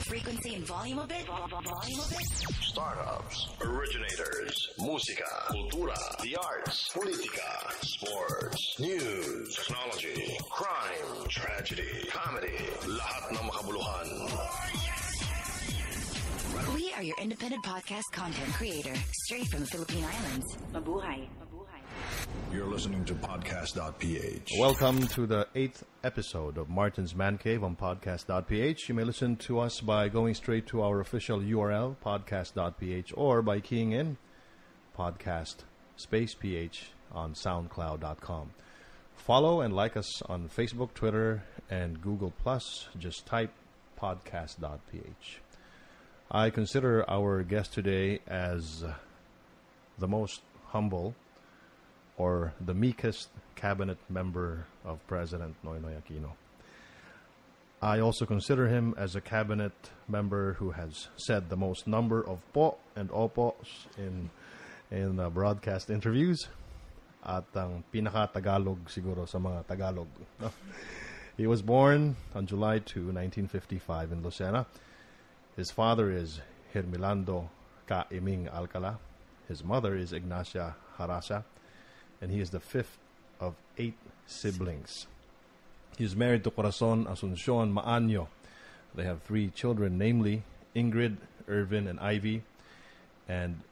the frequency and volume a bit? Startups, originators, musika, kultura, the arts, politika, sports, news, technology, crime, tragedy, comedy, lahat ng makabuluhan. We are your independent podcast content creator, straight from the Philippine Islands. Mabuhay. You're listening to podcast.ph. Welcome to the 8th episode of Martin's Man Cave on podcast.ph. You may listen to us by going straight to our official URL, podcast.ph, or by keying in podcast space ph on soundcloud.com. Follow and like us on Facebook, Twitter, and Google+. Just type podcast.ph. I consider our guest today as the most humble or the meekest cabinet member of President Noynoy Aquino. I also consider him as a cabinet member who has said the most number of po and opos in broadcast interviews at ang pinaka-Tagalog siguro sa mga Tagalog. He was born on July 2, 1955 in Lucena. His father is Hermelando Caiming Alcala. His mother is Ignacia Harasa. And he is the fifth of 8 siblings. He is married to Corazon Asuncion Maaño. They have 3 children, namely Ingrid, Irvin, and Ivy. And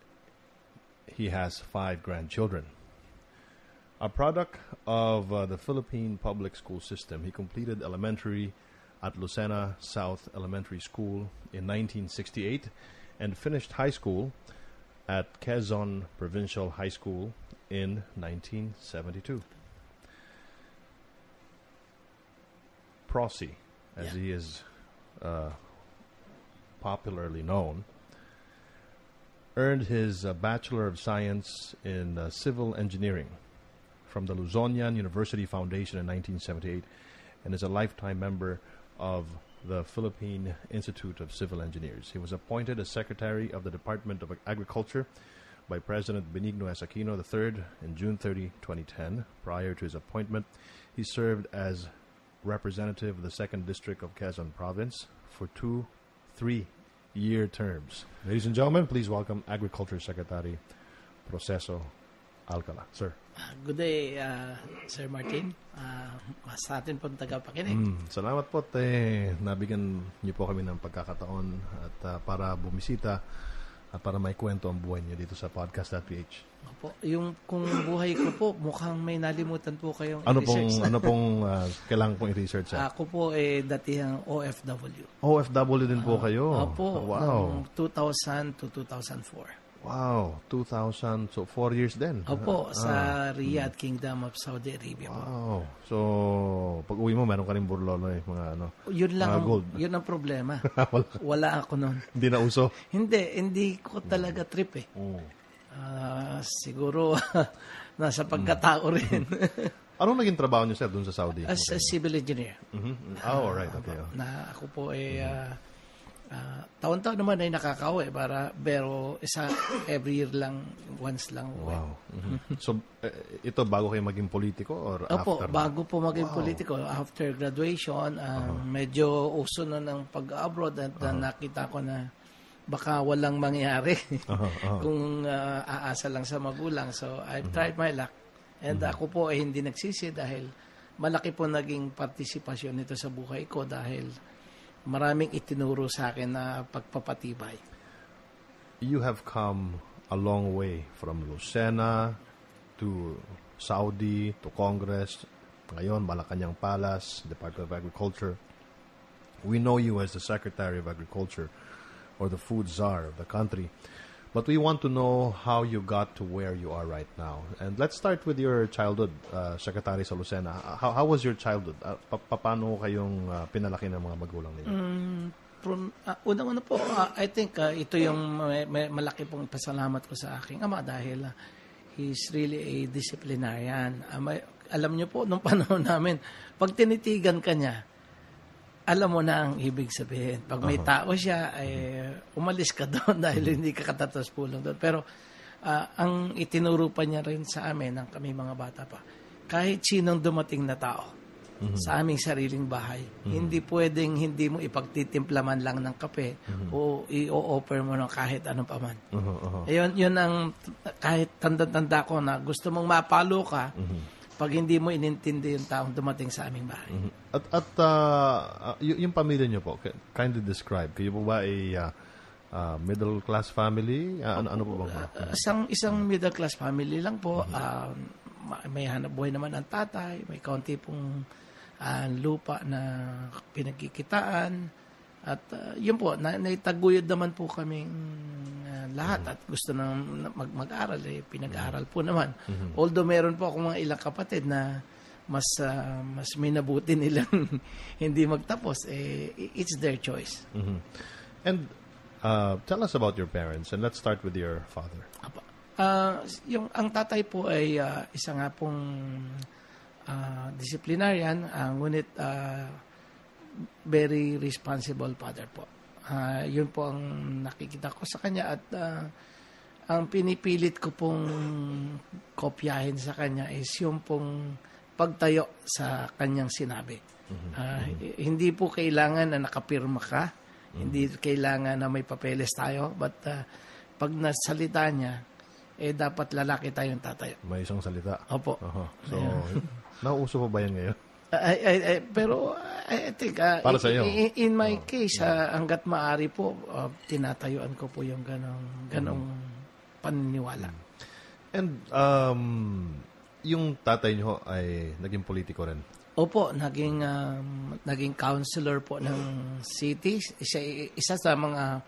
he has 5 grandchildren. A product of the Philippine public school system, he completed elementary at Lucena South Elementary School in 1968 and finished high school at Quezon Provincial High School in 1972. Prosi, as he is popularly known, earned his Bachelor of Science in Civil Engineering from the Luzonian University Foundation in 1978 and is a lifetime member of the Philippine Institute of Civil Engineers. He was appointed as Secretary of the Department of Agriculture by President Benigno S. Aquino III in June 30, 2010. Prior to his appointment, he served as representative of the 2nd District of Quezon Province for 2 3-year terms. Ladies and gentlemen, please welcome Agriculture Secretary Proceso Alcala. Sir. Good day, Sir Martin. Sa atin pong tagapakinig. Salamat po. Nabigyan niyo po kami ng pagkakataon at para bumisita at para maikwento ang buhay niyo dito sa podcast.ph. Opo, yung kung buhay ko po, mukhang may nalimutan po kayong i-research. Ano pong kailangan pong i-research? Ako po datihang OFW. OFW din po kayo? Opo, wow. 2000 to 2004. Wow, 2000, so 4 years din. Opo, sa Riyadh, Kingdom of Saudi Arabia po. Wow. So, pag uwi mo, meron ka rin burlolo mga Yun lang, gold. Yun ang problema. Wala ako nun. Hindi na uso? Hindi ko talaga trip siguro, nasa pagkatao rin. Anong naging trabaho niyo, sir, doon sa Saudi? As a civil engineer. All right, okay. Ako po taon-taon naman ay nakakauwi pero every year lang, once lang uwi. Wow. So, ito bago kayo maging politiko or Opo, after? Bago po maging politiko. After graduation, medyo uso na ng pag-abroad at nakita ko na baka walang mangyari kung aasa lang sa magulang. So, I tried my luck. And ako po ay hindi nagsisi dahil malaki po naging partisipasyon nito sa buhay ko dahil maraming itinuro sa akin na pagpapatibay. You have come a long way from Lucena to Saudi to Congress. Ngayon, Malacanang Palace, Department of Agriculture. We know you as the Secretary of Agriculture or the Food Czar of the country. But we want to know how you got to where you are right now. And let's start with your childhood, Secretary sa Lucena. How was your childhood? Paano kayong pinalaki ng mga magulang ninyo? Unang-una po, I think ito yung malaki pong pasalamat ko sa aking ama dahil he's really a disciplinarian. Alam niyo po, nung panahon namin, pag tinitigan ka niya, alam mo na ang ibig sabihin. Pag may tao siya, umalis ka doon dahil hindi ka katatas pulong doon. Pero ang itinuro pa niya rin sa amin, ng kami mga bata pa, kahit sinong dumating na tao, sa aming sariling bahay. Hindi pwedeng hindi mo ipagtitimpla man lang ng kape o i-offer mo ng kahit anong paman. Yun ang kahit tanda-tanda ko na gusto mong mapalo ka pag hindi mo inintindi yung taong dumating sa aming bahay. At yung pamilya niyo po, kindly describe. Kayo po ba ay middle class family? Ano po ba? Isang middle class family lang po. May hanap buhay naman ang tatay, may kaunti pong lupa na pinagkikitaan at yun po, naitaguyod naman po kaming lahat at gusto nang mag-aral, pinag-aaral po naman. Although meron po akong mga ilang kapatid na mas minabuti nilang hindi magtapos, it's their choice. And tell us about your parents and let's start with your father. Ang tatay po ay isa nga pong disciplinarian, ngunit very responsible father po. Yun po ang nakikita ko sa kanya at ang pinipilit ko pong kopyahin sa kanya is yung pong pagtayo sa kanyang sinabi. Hindi po kailangan na nakapirma ka, hindi kailangan na may papeles tayo, but pag nasalita niya, dapat lalaki tayong tatayo. May isang salita. Opo. So, nauuso pa ba yan ngayon? Pero I think, para sa iyo. In my case, hanggat maaari po, tinatayuan ko po yung ganong paniniwala. And yung tatay niyo ay naging politiko rin? Opo, naging counselor po ng city. Isa sa mga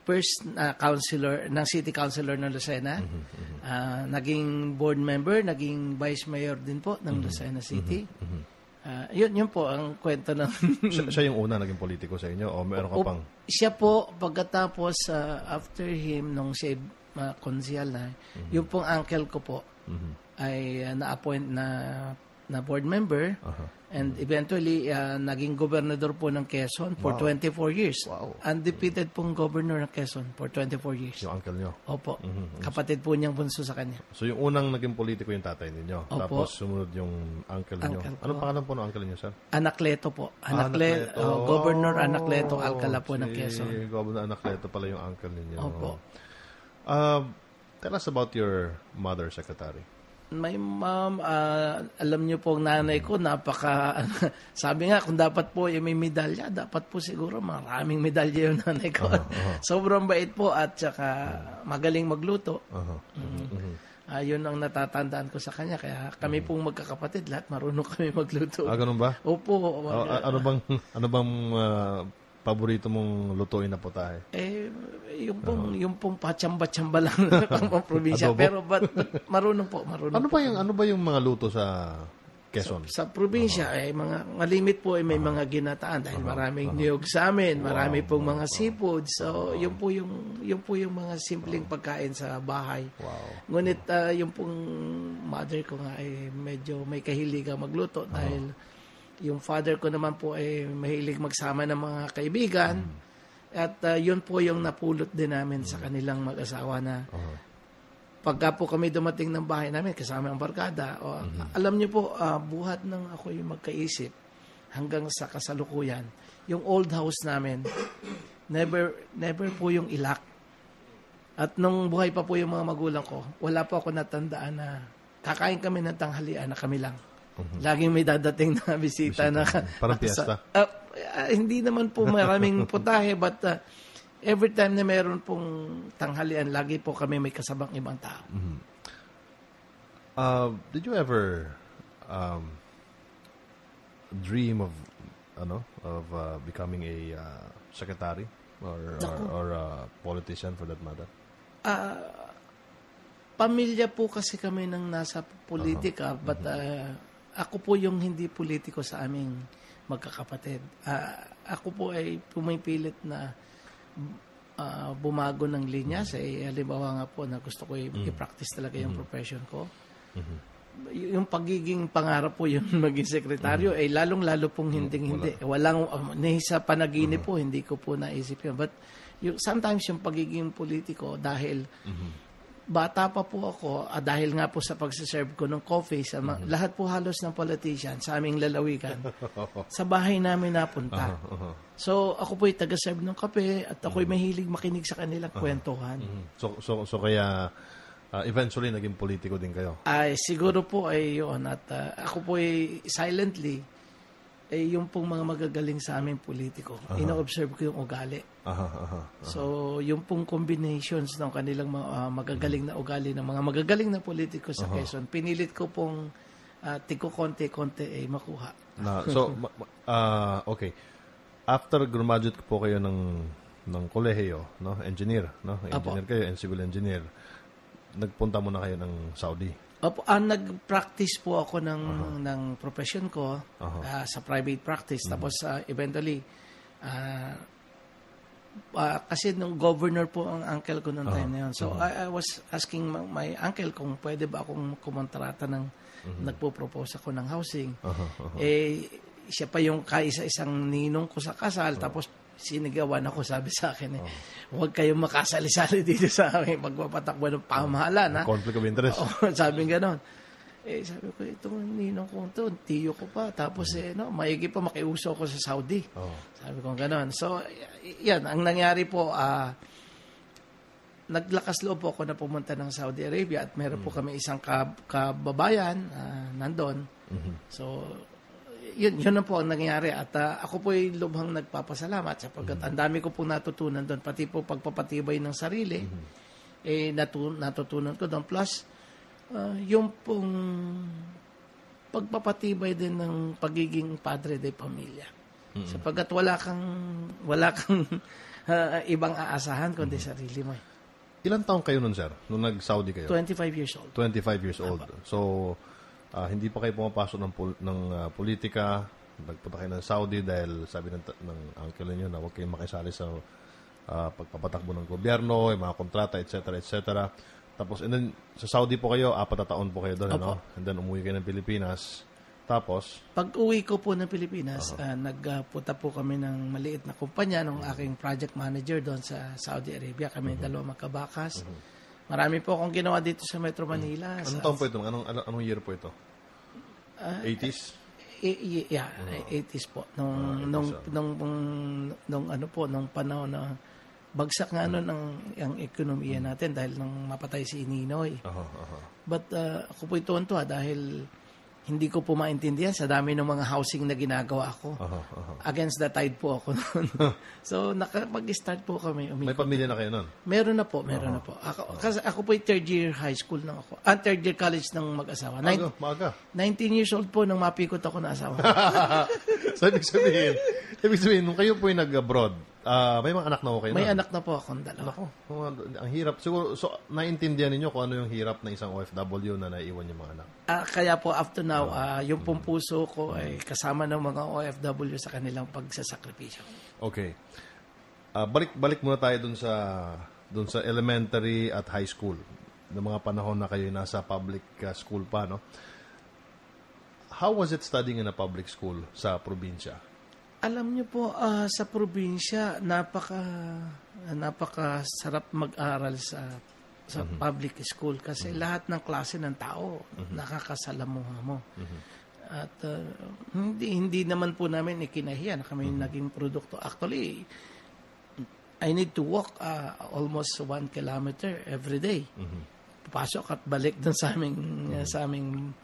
first counselor ng city councilor ng Lucena. Naging board member, naging vice mayor din po ng Lucena City. Yun po ang kwento ng siya yung una naging politiko sa inyo o meron ka pang? Siya po pagkatapos after him nung siya konsehal na, yung pong uncle ko po ay na-appoint na board member and eventually naging gobernador po ng Quezon for 24 years. Wow. Undefeated pong governor ng Quezon for 24 years. Yung uncle nyo? Opo. Kapatid po niyang bunso sa kanya. So yung unang naging politiko yung tatay ninyo. Opo. Tapos sumunod yung uncle niyo. Anong pangalan po ng uncle niyo, sir? Anacleto po. Anacleto. Governor Anacleto Alcala po ng Quezon. Si Governor Anacleto pala yung uncle ninyo. Opo. Tell us about your mother, secretary. My mom, alam niyo po ang nanay ko, sabi nga, kung dapat po may medalya, dapat po siguro maraming medalya yung nanay ko. Sobrang bait po at saka magaling magluto. Yun ang natatandaan ko sa kanya. Kaya kami pong magkakapatid, lahat marunong kami magluto. Ganun ba? Opo. Ano bang paborito mong lutuin na putahe? Yung pong patsamba-tsamba lang pang probinsya. Pero but marunong po. Ano ba yung mga luto sa Quezon? Sa probinsya, mga limit po may mga ginataan dahil maraming niyog sa amin, marami pong mga seafood. So, yun po yung mga simpleng pagkain sa bahay. Ngunit yung pong mother ko nga ay medyo may kahiligang magluto dahil yung father ko naman po ay mahilig magsama ng mga kaibigan. At yun po yung napulot din namin sa kanilang mag-asawa na pagka po kami dumating ng bahay namin kasama ang barkada, alam niyo po, buhat ng ako yung magkaisip hanggang sa kasalukuyan. Yung old house namin, never po yung ilak. At nung buhay pa po yung mga magulang ko, wala po ako natandaan na kakain kami ng tanghalian na kami lang. Laging may dadating na bisita na parang piyesta. Hindi naman po maraming putahe but every time na meron pong tanghalian, lagi po kami may kasabang ibang tao. Did you ever dream of becoming a secretary or a politician for that matter? Pamilya po kasi kami nang nasa politika but ako po yung hindi politiko sa aming magkakapatid. Ako po ay pumipilit na bumago ng linya. Halimbawa nga po na gusto ko i-practice talaga yung profession ko. Yung pagiging pangarap po yung maging sekretaryo, lalong-lalo pong hindi. Walang, sa panaginip po, hindi ko po naisip yun. But sometimes yung pagiging politiko, dahil bata pa po ako, dahil nga po sa pagsiserve ko ng coffee, lahat po halos ng politician sa aming lalawigan, sa bahay namin napunta. So, ako po'y taga-serve ng kape at ako'y mahilig makinig sa kanilang kwentuhan. So kaya eventually naging politiko din kayo? Ay, siguro po ay yun. At ako po'y silently, yung pong mga magagaling sa aming politiko, ino-observe ko yung ugali. So, yung pong combinations ng kanilang magagaling na ugali ng mga magagaling na politiko sa Quezon, pinilit ko pong tiko konti-konti makuha. Okay. After graduate po kayo ng kolehiyo, no? Engineer, no? Engineer kayo, and civil engineer. Nagpunta muna kayo ng Saudi. Nag-practice po ako ng profession ko sa private practice. Tapos eventually, kasi nung governor po ang uncle ko noong time na yun. So I was asking my uncle kung pwede ba akong kumontrata ng nagpo-propose ako ng housing. Siya pa yung kaisa-isang ninong ko sa kasal. Tapos sinigawan ako, sabi sa akin huwag kayong makasali-sali dito sa amin magpapatakbo ng pamahalaan. Conflict of interest. Sabi gano'n. Sabi ko, itong ninong ko ito, tiyo ko pa. Tapos, maigi pa makiuso ko sa Saudi. Sabi ko gano'n. So, yan, ang nangyari po, naglakas loob po ako na pumunta ng Saudi Arabia at meron po kami isang kababayan nandun. So, yun na po ang nangyari at ako po ay lubhang nagpapasalamat sapagkat ang dami ko po natutunan doon, pati po pagpapatibay ng sarili natutunan ko doon, plus yung pong pagpapatibay din ng pagiging padre de pamilya sapagkat wala kang ibang aasahan kundi sarili mo. Ilan taon kayo nun, sir? Nung nag-Saudi kayo? 25 years old. 25 years old. So hindi pa kayo pumapasok ng politika, nagpunta kayo ng Saudi dahil sabi ng uncle niyo na huwag kayong makisali sa pagpapatakbo ng gobyerno, yung mga kontrata, etc., etc. Tapos, and then, sa Saudi po kayo, 4 na taon po kayo doon, ano? And then, umuwi kayo ng Pilipinas. Tapos? Pag-uwi ko po ng Pilipinas, nagpunta po kami ng maliit na kumpanya ng aking project manager doon sa Saudi Arabia. Kami dalawa magkabakas. Marami po akong ginawa dito sa Metro Manila. Anong taon po ito? Anong year po ito? 80s? Yeah, 80s po. Nung panahon na bagsak nga ang ekonomiya natin dahil nang mapatay si Ninoy. But ako po ito dahil hindi ko po maintindihan sa dami ng mga housing na ginagawa ko. Against the tide po ako noon. So, nakapag-start po kami. May pamilya na kayo noon? Meron na po. Kasi ako po third year high school na ako. Third year college ng mag-asawa. Maaga. 19 years old po nang mapikot ako na asawa. So, ibig sabihin, nung kayo po yung nag-abroad, may mga anak na po kayo May anak na po akong dalawa. Ang hirap. Siguro, so, naiintindihan ninyo kung ano yung hirap na isang OFW na naiiwan yung mga anak. Kaya po, after now, yung pong puso ko ay kasama ng mga OFW sa kanilang pagsasakripisyo. Okay. Balik muna tayo dun sa elementary at high school. Noong mga panahon na kayo nasa public school pa, no? How was it studying in a public school sa probinsya? Alam niyo po, sa probinsya, napakasarap mag-aral sa public school kasi lahat ng klase ng tao nakakasalamuha mo. At hindi naman po namin ikinahiya na kami naging produkto. Actually, I need to walk almost 1 kilometer every day. Papasok at balik dun sa aming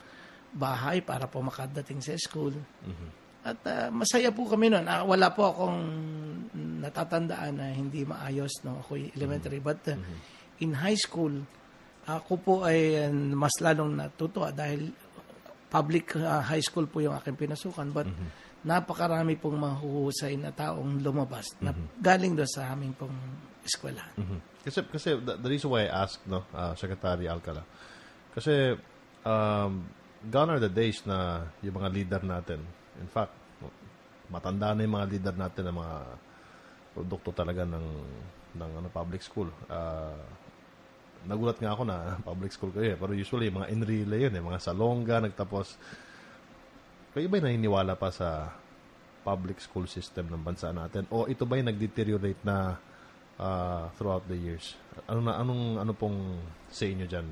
bahay para po makadating sa school. At masaya po kami noon. Wala po akong natatandaan na hindi maayos nung ako'y elementary. But in high school, ako po ay mas lalong natutuwa dahil public high school po yung aking pinasukan. But napakarami pong mahuhusay na taong lumabas na galing doon sa aming pong eskwelahan. Kasi the reason why I asked, Secretary Alcala, kasi gone are the days na yung mga leader natin, in fact, matanda na yung mga leader natin ng mga produkto talaga ng public school. Nagulat nga ako na public school kayo, pero usually mga Enrile yun, mga Salonga, nagtapos. Kayo ba'y naniniwala pa sa public school system ng bansa natin? O ito ba'y nag-deteriorate na throughout the years. Ano pong say nyo dyan,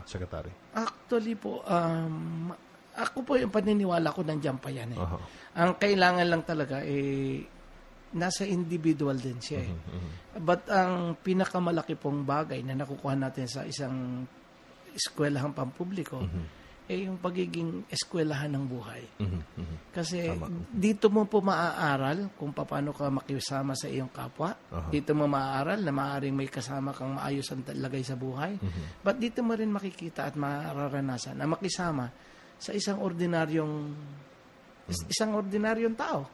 Secretary? Actually po, ako po yung paniniwala ko nandiyan pa yan. Uh-huh. Ang kailangan lang talaga, nasa individual din siya. But ang pinakamalaki pong bagay na nakukuha natin sa isang eskwelahang pampubliko, yung pagiging eskwelahan ng buhay. Kasi dito mo po maaaral kung paano ka makisama sa iyong kapwa. Dito mo maaaral na maaaring may kasama kang maayos ang lagay sa buhay. But dito mo rin makikita at mararanasan na makisama sa isang ordinaryong tao.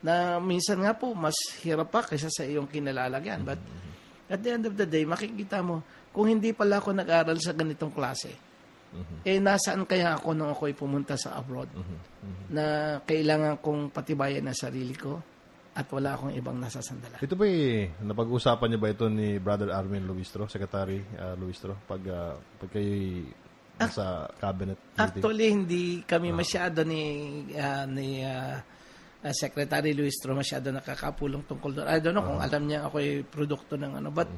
Na minsan nga po mas hirap pa kaysa sa iyong kinalalagyan. But at the end of the day, makikita mo, kung hindi pala ako nag-aral sa ganitong klase, nasaan kaya ako nung ako'y pumunta sa abroad na kailangan kong patibayan ang sarili ko at wala akong ibang nasasandalan. Ito ba napag-usapan niyo ba ito ni Brother Armin Luistro, Secretary Luistro, pag kayo'y sa cabinet meeting? Actually, hindi kami masyado ni Secretary Luistro masyado nakakapulong tungkol doon. I don't know kung alam niya ako'y produkto ng ano. But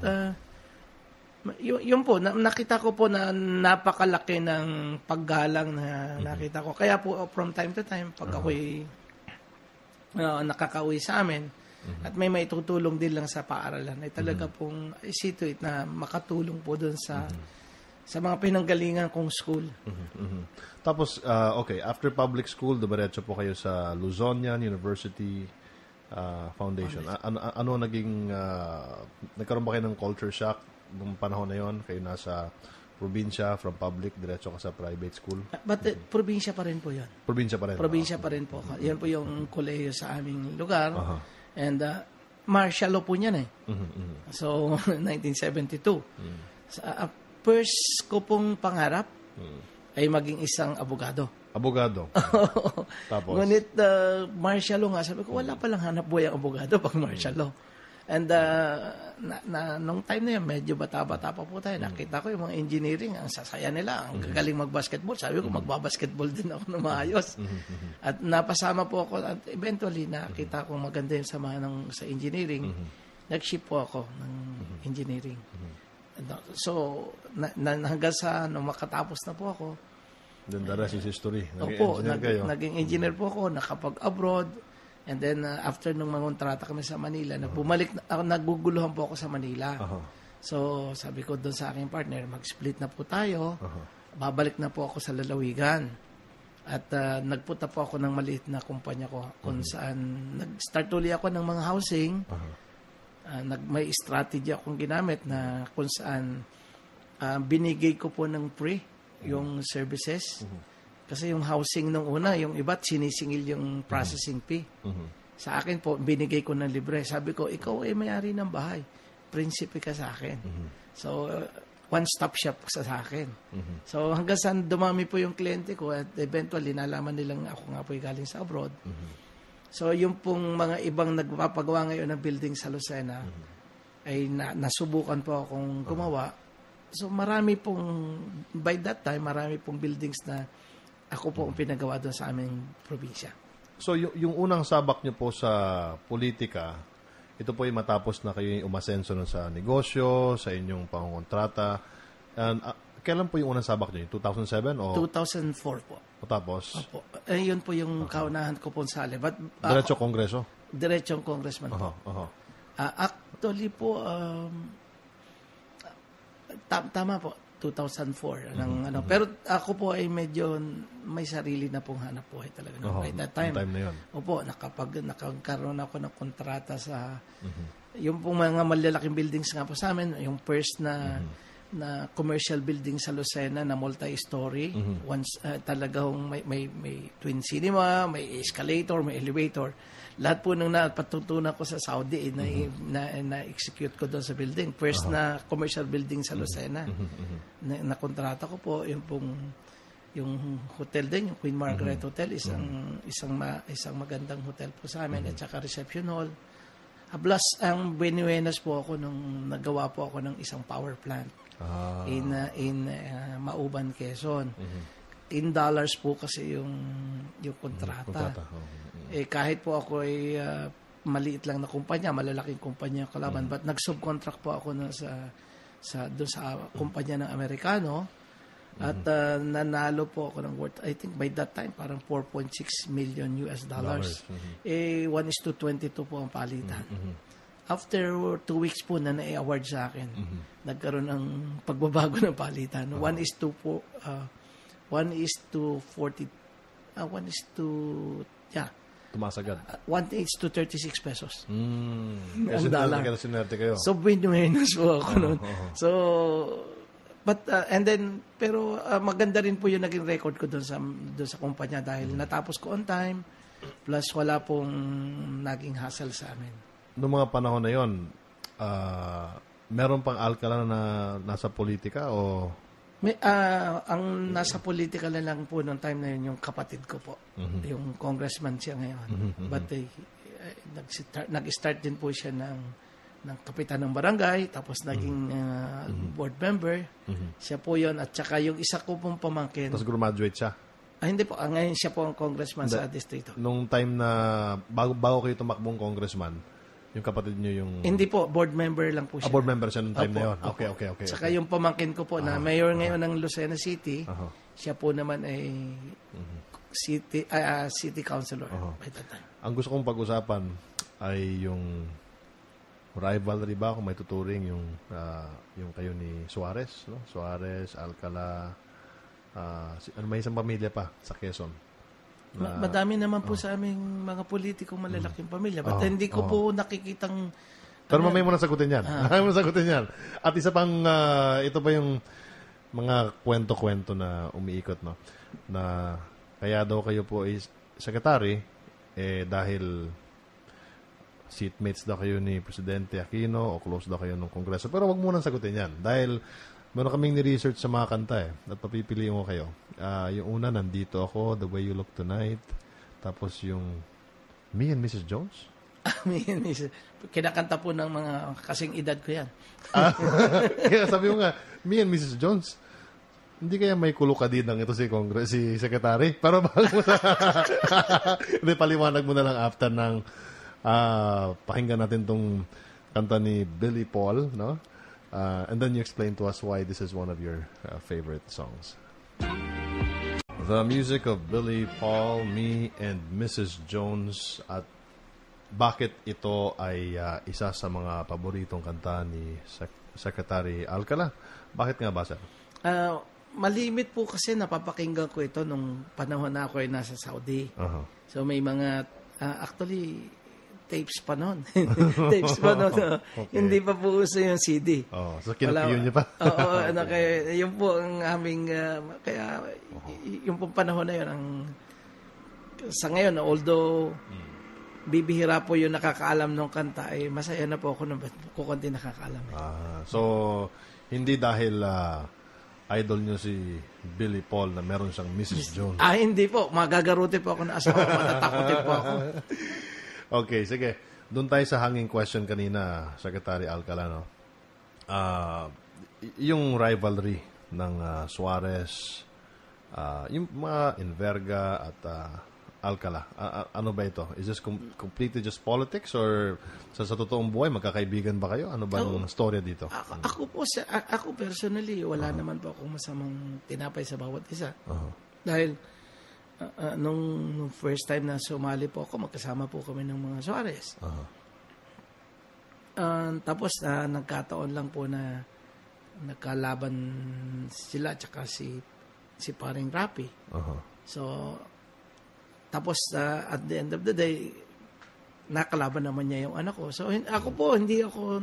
yun po, nakita ko po na napakalaki ng paggalang na nakita ko. Kaya po, from time to time, pag ako'y nakakauwi sa amin, at may maitutulong din lang sa paaralan, ay talaga pong see to it na makatulong po doon sa mga pinanggalingan kong school. Tapos, okay, after public school, dumiretso po kayo sa Luzonian University Foundation. Ano naging, nagkaroon ba kayo ng culture shock nung panahon na yon? Kayo nasa probinsya, from public, diretso ka sa private school? But probinsya pa rin po yun. Probinsya pa rin? Probinsya pa rin po. Yan po yung kolehiyo sa aming lugar. And martial law po niyan eh. So, 1972. First ko pong pangarap ay maging isang abogado. Abogado? Tapos? Ngunit martial law nga, sabi ko, wala palang hanap buhay ang abogado pag martial law. And nung time na yun, medyo bata-bata pa po tayo. Nakita ko yung mga engineering, ang sasaya nila, ang gagaling mag-basketball. Sabi ko, magbabasketball din ako na maayos. At napasama po ako, at eventually, nakita ko maganda yung samahan sa engineering. Nag-ship po ako ng engineering. So, hanggang sa makatapos na po ako. Then the rest is history. Naging engineer po ako, nakapag-abroad. And then, after nung mangontrata kami sa Manila, naguguluhan po ako sa Manila. So, sabi ko doon sa aking partner, mag-split na po tayo. Babalik na po ako sa lalawigan. At nagpunta po ako ng maliit na kumpanya ko kung saan nag-start ulit ako ng mga housing. May strategy akong ginamit na kung saan binigay ko po ng free yung services. Kasi yung housing nung una, yung iba't sinisingil yung processing fee. Sa akin po, binigay ko ng libre. Sabi ko, ikaw ay may-ari ng bahay. Prinsipe ka sa akin. So, one-stop shop sa akin. So, hanggang saan dumami po yung kliyente ko at eventually, nalaman nilang ako nga po galing sa abroad. So, yung pong mga ibang nagpapagawa ngayon ng building sa Lucena, ay nasubukan po akong gumawa. So, marami pong, by that time, marami pong buildings na ako po ang pinagawa doon sa aming probinsya. So, yung unang sabak niyo po sa politika, ito po ay matapos na kayo umasenso sa negosyo, sa inyong pangontrata. And, kailan po yung unang sabak niyo? 2007? O? 2004 po. O tapos? Opo. Yun po yung kaunahan ko po sa But, diretso kongreso? Diretsong congressman po. Actually po, tama po. 2004. Pero ako po ay medyo may sarili na pong hanap buhay talaga. By that time na yun. Opo, nakakaroon ako ng kontrata sa yung pong mga malalaking buildings nga po sa amin, yung first na commercial building sa Lucena na multi-story. Once talagang may twin cinema, may escalator, may elevator. Lahat po nung napatutunan ko sa Saudi na-execute ko doon sa building. First na commercial building sa Lucena. Na kontrata ko po yung hotel din, yung Queen Margaret Hotel, isang magandang hotel po sa amin at saka reception hall. Plus ang Buenos po ako nung nagawa po ako ng isang power plant in Mauban, Quezon. $10 po kasi yung kontrata. Kahit po ako ay maliit lang na kumpanya, malalaking kumpanya yung kalaban. But nag-subcontract po ako doon sa kumpanya ng Amerikano. At nanalo po ako ng worth, I think by that time, parang $4.6 million. 1:22 po ang palitan. After 2 weeks po na na-award sa akin, nagkaroon ng pagbabago ng palitan. 1:40. Tumaas agad. 1:36 pesos. Kasi sinerte kayo. So, win-winners po ako noon. So, but, and then, pero maganda rin po yung naging record ko doon sa kumpanya dahil natapos ko on time, plus wala pong naging hassle sa amin. Noong mga panahon na yon, meron pang Alcala na nasa politika o... Ang nasa politika na lang po noong time na yun, yung kapatid ko po. Yung congressman siya ngayon. But nag-start din po siya ng kapitan ng barangay, tapos naging board member. Siya po yun. At saka yung isa ko pong pamangkin. Tapos graduate siya? Hindi po. Ngayon siya po ang congressman sa distrito. Nung time na bago kayo tumakbong congressman, yung kapatid niyo yung... Hindi po, board member lang po siya. Board member siya nung time na yun. Okay. Saka yung pamangkin ko po na mayor ngayon ng Lucena City, siya po naman ay city councilor by that time. Ang gusto kong pag-usapan ay yung rivalry ba, kung may tuturing yung kayo ni Suarez, no? Suarez, Alcala, may isang pamilya pa sa Quezon. Madami naman po sa aming mga politikong malalaking pamilya. But hindi ko po nakikitang... Pero mamaya mo na sagutin yan. At isa pang, ito pa yung mga kwento-kwento na umiikot, no? Na kaya daw kayo po ay secretary, dahil seatmates daw kayo ni Presidente Aquino o close daw kayo ng Kongreso. Pero wag mo nang sagutin yan. Dahil meron kaming ni-research sa mga kanta at papipiliin ko kayo. Yung una, Nandito Ako, The Way You Look Tonight. Tapos yung Me and Mrs. Jones? Me and Mrs. Kinakanta po ng mga kasing edad ko yan. Kaya sabi mo nga, Me and Mrs. Jones. Hindi kaya may kulukadinang ito si Secretary? Pero bago hindi, paliwanag mo na lang after ng pakinggan natin tong kanta ni Billy Paul, no? And then you explain to us why this is one of your favorite songs. The music of Billy Paul, Me and Mrs. Jones. At bakit ito ay isa sa mga paboritong kanta ni Secretary Alcala? Bakit nga ba, sir? Malimit po kasi napapakinggan ko ito nung panahon na ako ay nasa Saudi. So may mga, actually, tapes pa noon. Okay. Hindi pa po uso yung CD. So kinopyo niyo pa? Kaya yun po ang aming, kaya yung pong panahon na yun, sa ngayon, although bibihira po yung nakakaalam ng kanta, ay masaya na po ako nung kukunti nakakaalam. So, hindi dahil idol nyo si Billy Paul na meron siyang Mrs. Jones? Hindi po. Magagaruti po ako na asawa. Matatakotin po ako. Okay, sige. Doon tayo sa hanging question kanina, Secretary Alcala, no? Yung rivalry ng Suarez, yung mga Enverga at Alcala, ano ba ito? Is this completely just politics or sa totoong buhay, magkakaibigan ba kayo? Ano ba ang storya dito? Ako personally, wala naman po akong masamang tinapay sa bawat isa. Dahil nung first time na sumali po ako, magkasama po kami ng mga Suarez. Tapos nagkataon lang po na nagkalaban sila tsaka si paring Rapi. So, tapos at the end of the day, nakalaban naman niya yung anak ko. So, ako po, hindi ko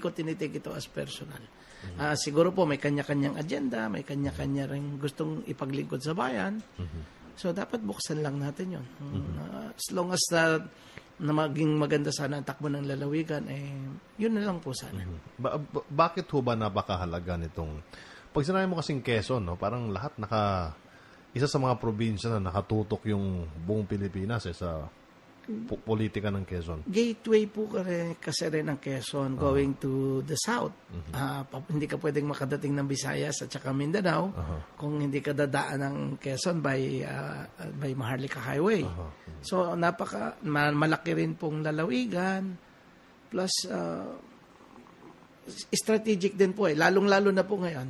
tinitake ito as personal. Siguro po may kanya-kanyang agenda, may kanya-kanya rin gustong ipaglingkod sa bayan. So, dapat buksan lang natin yun. As long as na maging maganda sana ang takbo ng lalawigan, yun na lang po sana. Bakit ho ba napakahalaga nitong... Pag sinabi mo kasing Quezon, no, parang lahat isa sa mga probinsya na nakatutok yung buong Pilipinas sa politika ng Quezon? Gateway po kasi rin ng Quezon going to the south. Hindi ka pwedeng makadating ng Visayas at saka Mindanao kung hindi ka dadaan ng Quezon by Maharlika Highway. So malaki rin pong lalawigan plus strategic din po lalong-lalo na po ngayon.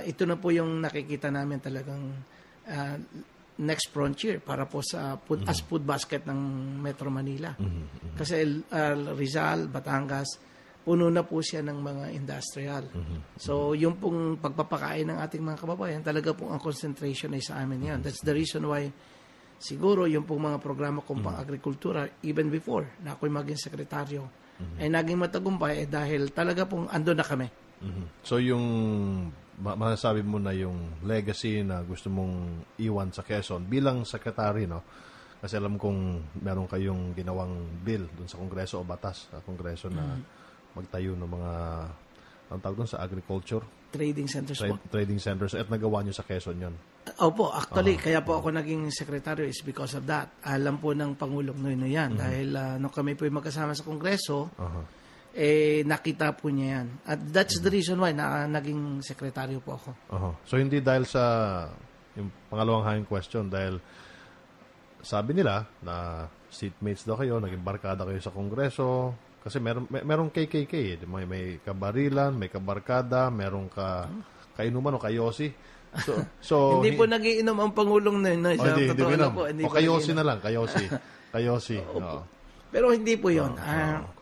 Ito na po yung nakikita namin talagang next frontier para po sa as food basket ng Metro Manila. Kasi Rizal, Batangas, puno na po siya ng mga industrial. So yung pong pagpapakain ng ating mga kababayan, talaga pong ang concentration ay sa amin yan. That's the reason why siguro yung pong mga programa kong pang-agrikultura, even before na ako'y maging sekretaryo, ay naging matagumpay dahil talaga pong ando na kami. So yung masasabi mo na yung legacy na gusto mong iwan sa Quezon bilang secretary, no? Kasi alam kong meron kayong ginawang bill dun sa Kongreso o batas sa Kongreso na magtayo ng mga ang tawag dun sa agriculture Trading centers po. Trading centers at nagawa nyo sa Quezon yun. Opo, actually, kaya po ako naging sekretaryo is because of that. Alam po ng Pangulong Noynoy yan. Dahil nung kami po magkasama sa Kongreso, nakita po niya yan. At that's the reason why naging sekretaryo po ako. So, hindi dahil sa yung pangalawang hanging question, dahil sabi nila na seatmates daw kayo, naging barkada kayo sa Kongreso, kasi merong KKK, may kabarilan, may kabarkada, merong kainuman o kayosi. So hindi po nagiinom ang Pangulong Noynoy. Hindi kayosi na lang, kayosi. Pero hindi po yun.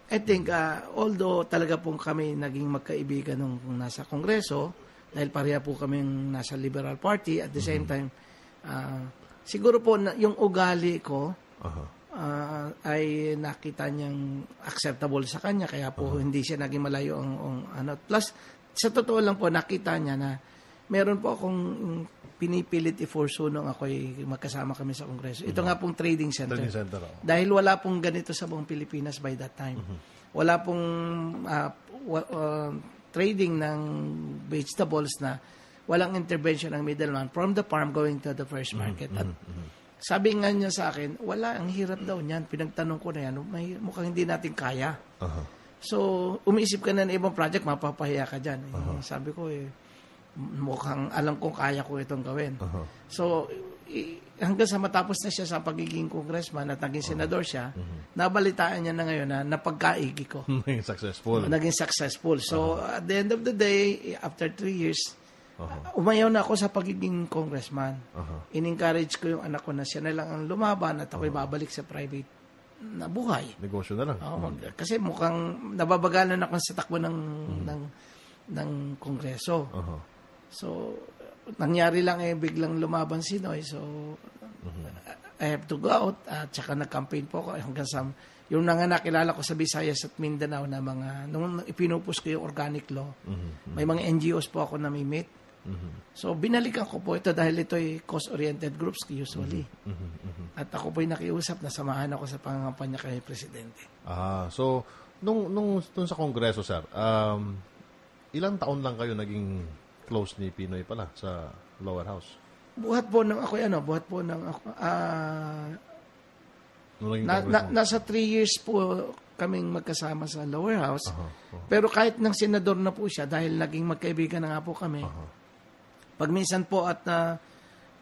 I think, although talaga pong kami naging magkaibigan nung nasa Kongreso, dahil pareha po kaming nasa Liberal Party, at the same time, siguro po yung ugali ko, ay nakita niyang acceptable sa kanya, kaya po hindi siya naging malayo plus sa totoo lang po nakita niya na meron po akong pinipilit i-force nung ako'y magkasama kami sa Kongreso. Ito nga pong trading center. Dahil wala pong ganito sa buong Pilipinas by that time. Wala pong trading ng vegetables na walang intervention ng middleman from the farm going to the first market. At sabi nga niya sa akin, wala, ang hirap daw niyan. Pinagtanong ko na yan, mukhang hindi natin kaya. So, umiisip ka na ng ibang project, mapapahiya ka dyan. Sabi ko, mukhang alam kong kaya ko itong gawin. So, hanggang sa matapos na siya sa pagiging congressman at naging senador siya, nabalitaan niya na ngayon na napagkaigi ko. Naging successful. So, at the end of the day, after 3 years, umayaw na ako sa pagiging congressman. In-encourage ko yung anak ko na siya na lang ang lumaban at ako'y babalik sa private na buhay. Negosyo na lang. Kasi mukhang nababagalan ako sa takbo ng kongreso. So, nangyari lang biglang lumaban si Noy. So, I have to go out. At saka nag-campaign po ako hanggang sa yung nakilala ko sa Visayas at Mindanao na nung ipinupus ko yung organic law, may mga NGOs po ako namimit. So, binalikan ko po ito dahil ito ay cost-oriented groups usually. At ako po ay nakiusap na samahan ako sa pangangampanya kay Presidente. So, nung sa Kongreso, sir, ilang taon lang kayo naging close ni Pinoy pala sa lower house? Buhat po ng ako, nasa 3 years po kaming magkasama sa lower house. Pero kahit ng senador na po siya, dahil naging magkaibigan na nga po kami, pag minsan po at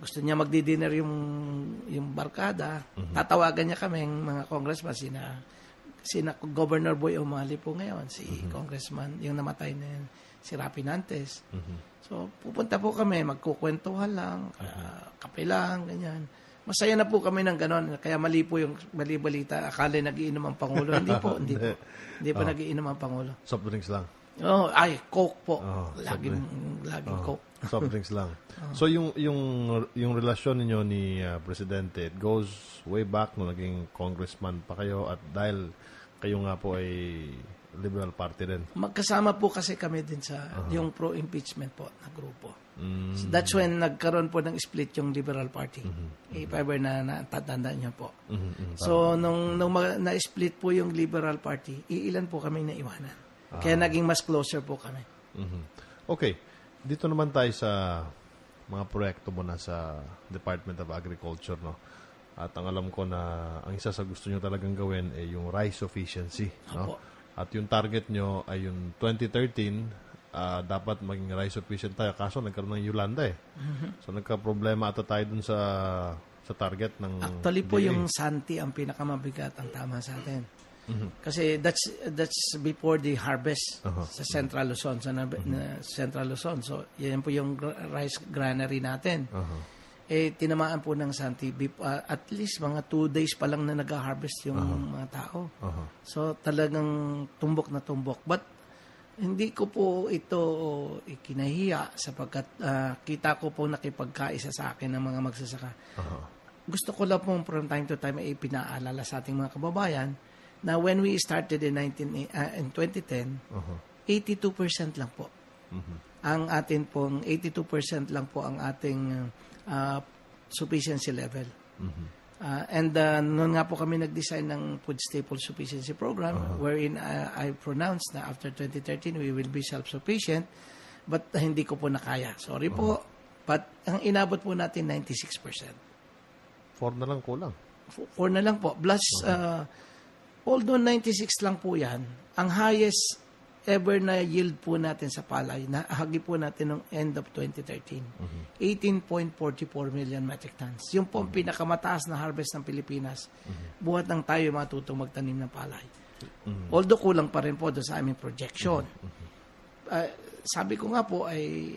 gusto niya magdi-dinner yung barkada, tatawagan niya kami, mga congressman, sina Governor Boy Umali po ngayon, si congressman, yung namatay na yun, si Rapi Nantes. So, pupunta po kami, magkukwentuhan lang, kape lang, ganyan. Masaya na po kami ng ganon. Kaya mali balita. Akala nagiinom ang Pangulo. Hindi po. Hindi po nagiinom ang Pangulo. Soft drinks lang? Coke po. Laging Coke. Soft drinks lang. So, yung relasyon ninyo ni Presidente, it goes way back nung naging congressman pa kayo at dahil kayo nga po ay Liberal Party din. Magkasama po kasi kami din sa yung pro-impeachment po na grupo. So that's when nagkaroon po ng split yung Liberal Party. If ever na natatandaan niyo po. So nung na-split po yung Liberal Party, iilan po kami naiwanan. Kaya naging mas closer po kami. Okay. Dito naman tayo sa mga proyekto mo na sa Department of Agriculture, no? At ang alam ko na ang isa sa gusto nyo talagang gawin ay yung rice sufficiency. No? At yung target nyo ay yung 2013, dapat maging rice sufficient tayo. Kaso nagkaroon ng Yolanda eh. So nagka-problema ata tayo dun sa target ng Actually po yung Santi ang pinakamabigat ang tama sa atin. Kasi that's before the harvest sa Central Luzon, Central Luzon. So yan po yung rice granary natin. Tinamaan po ng Santi. At least mga 2 days pa lang na nag-harvest yung mga tao. So talagang tumbok na tumbok. But hindi ko po ito ikinahiya sapagkat kita ko po nakipagkaisa sa akin ng mga magsasaka. Gusto ko lang po from time to time ay pinaalala sa ating mga kababayan na when we started in 2010, 82% lang po. Ang atin pong 82% lang po ang ating sufficiency level. And noon nga po kami nag-design ng Food Staple Sufficiency Program wherein I pronounced na after 2013 we will be self-sufficient, but hindi ko po nakaya. Sorry po. But ang inabot po natin 96%. 4 na lang kulang. 4 na lang po. Plus, although 96 lang po yan, ang highest ever na yield po natin sa palay, nahagi po natin noong end of 2013, 18.44 million metric tons. Yung po ang pinakamataas na harvest ng Pilipinas, buhat ng tayo matutong magtanim ng palay. Although kulang pa rin po doon sa aming projection. Sabi ko nga po ay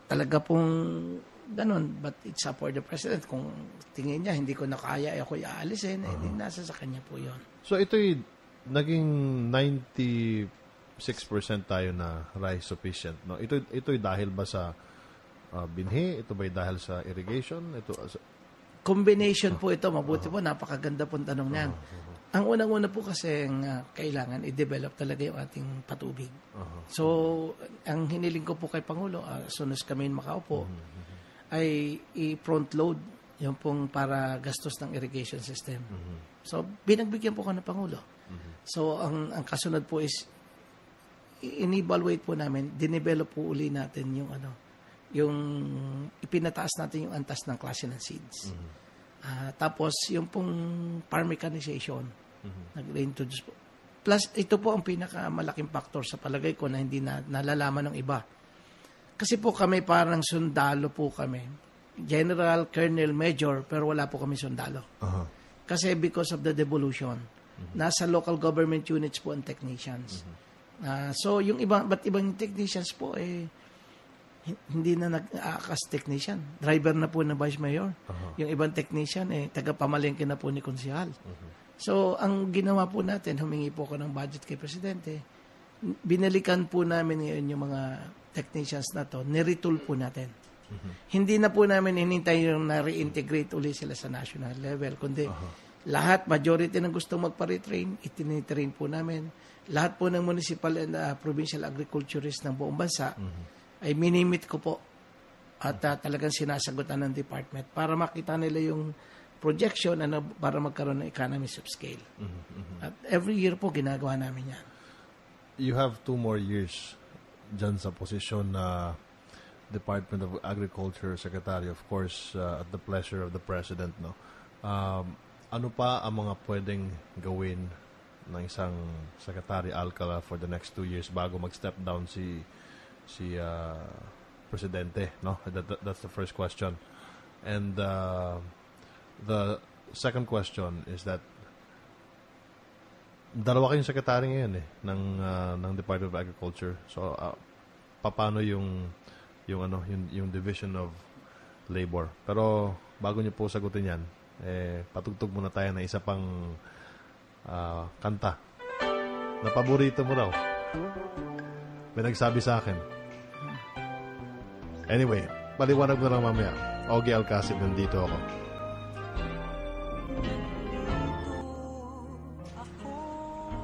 talaga pong ganun, but it's up for the President. Kung tingin niya, hindi ko na kaya, ako'y aalisin, hindi nasa sa kanya po yun. So ito'y naging 96% tayo na rice sufficient. No? Ito'y dahil ba sa binhi? Ito ba'y dahil sa irrigation? Combination po ito. Mabuti po, napakaganda pong tanong niyan. Ang unang-una po kasi kailangan i-develop talaga yung ating patubig. So, ang hiniling ko po kay Pangulo, as soon as kami makaupo, ay i-front load yung pong para gastos ng irrigation system. So, binagbigyan po ko ng Pangulo. So, ang kasunod po is in-evaluate po namin, dinevelop po uli natin yung ipinataas natin yung antas ng klase ng seeds. Tapos, yung pong farm mechanization, nag-reintroduce po. Plus, ito po ang pinakamalaking factor sa palagay ko na hindi nalalaman ng iba. Kasi po kami parang sundalo po kami. General, Colonel, Major, pero wala po kami sundalo. Kasi because of the devolution, nasa local government units po ang technicians. So, yung ibang technicians po, hindi na nag-aakas technician. Driver na po ng Vice Mayor. Yung ibang technician, taga-pamalengke na po ni Konsehal. So, ang ginawa po natin, humingi po ko ng budget kay Presidente. Binalikan po namin ngayon yung mga technicians na to, niretool po natin. Hindi na po namin hinintay yung na-reintegrate ulit sila sa national level, kundi lahat, majority ng gusto magpa-retrain, itinitrain po namin. Lahat po ng municipal and provincial agriculturist ng buong bansa ay minimit ko po at talagang sinasagutan ng department para makita nila yung projection para magkaroon ng economies of scale. At every year po ginagawa namin yan. You have 2 more years dyan sa posisyon na Department of Agriculture Secretary, of course, at the pleasure of the President. No? Ano pa ang mga pwedeng gawin ng isang Secretary Alcala for the next 2 years bago mag-step down si Presidente? No? That's the first question. And the second question is that dalawa kayong secretary ngayon ng Department of Agriculture. So paano yung division of labor? Pero bago niyo po sagutin yan, patugtog muna tayo na isa pang kanta na paborito mo raw. May nagsabi sa akin. Anyway, paliwanag na lang mamaya. Ogie Alcacid, nandito ako.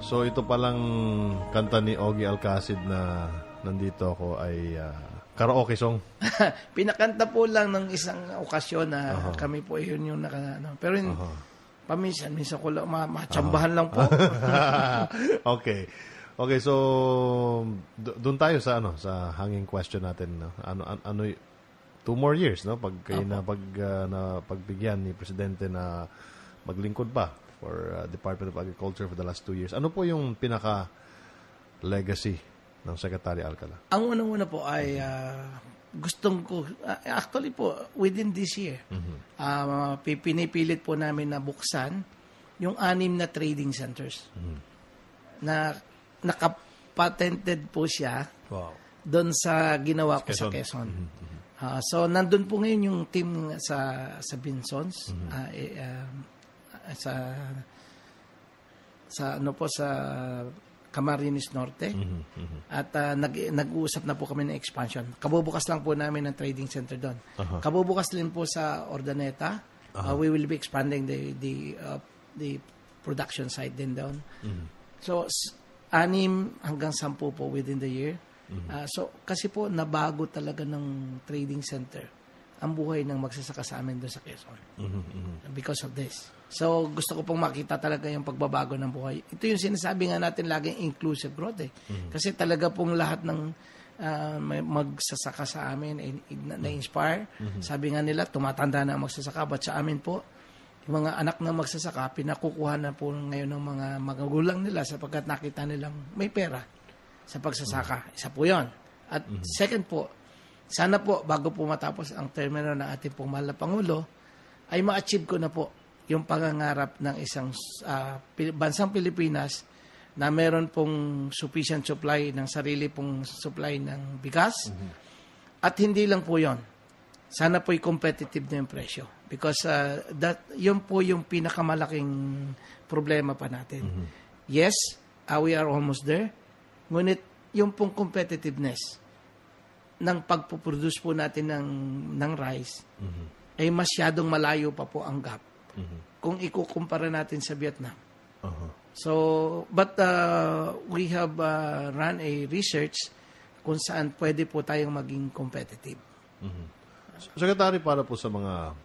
So ito palang kanta ni Ogie Alcacid na nandito ako ay karaoke song. Pinakanta po lang ng isang okasyon na kami po yun yung pero paminsan ko lang matsambahan lang po. Okay. Okay, so doon tayo sa sa hanging question natin, no? 2 more years, no? Pag kayo na pagbigyan ni Presidente na maglingkod pa for Department of Agriculture for the last 2 years. Ano po yung pinaka-legacy ng Secretary Alcala? Ang unang-una po ay gustong ko, actually po, within this year, pinipilit po namin na buksan yung 6 na trading centers na nakapatented po siya doon sa ginawa ko sa Quezon. So, nandun po ngayon yung team sa Binsons, sa Camarines Norte, at nag-uusap na po kami ng expansion. Kabubukas lang po namin ng trading center doon. Kabubukas din po sa Ordaneta. We will be expanding the production site din doon. So, 6 hanggang 10 po within the year. So, kasi po, nabago talaga ng trading center ang buhay ng magsasaka sa amin doon sa Quezon. Because of this. So, gusto ko pong makita talaga yung pagbabago ng buhay. Ito yung sinasabi nga natin laging inclusive growth eh. Kasi talaga pong lahat ng magsasaka sa amin na-inspire. Sabi nga nila, tumatanda na ang magsasaka. But sa amin po, yung mga anak na magsasaka, pinakukuha na po ngayon ng mga magulang nila sapagkat nakita nilang may pera sa pagsasaka. Isa po yun. At second po, sana po, bago po matapos ang termino ng ating pong mahal na Pangulo, ay ma-achieve ko na po yung pangangarap ng isang bansang Pilipinas na meron pong sufficient supply ng sarili pong supply ng bigas. At hindi lang po yon. Sana po'y competitive na yung presyo. Because yun po yung pinakamalaking problema pa natin. Yes, we are almost there. Ngunit yung pong competitiveness ng pagpuproduce po natin ng rice ay masyadong malayo pa po ang gap kung ikukumpara natin sa Vietnam. So, but we have run a research kung saan pwede po tayong maging competitive. Secretary, para po sa mga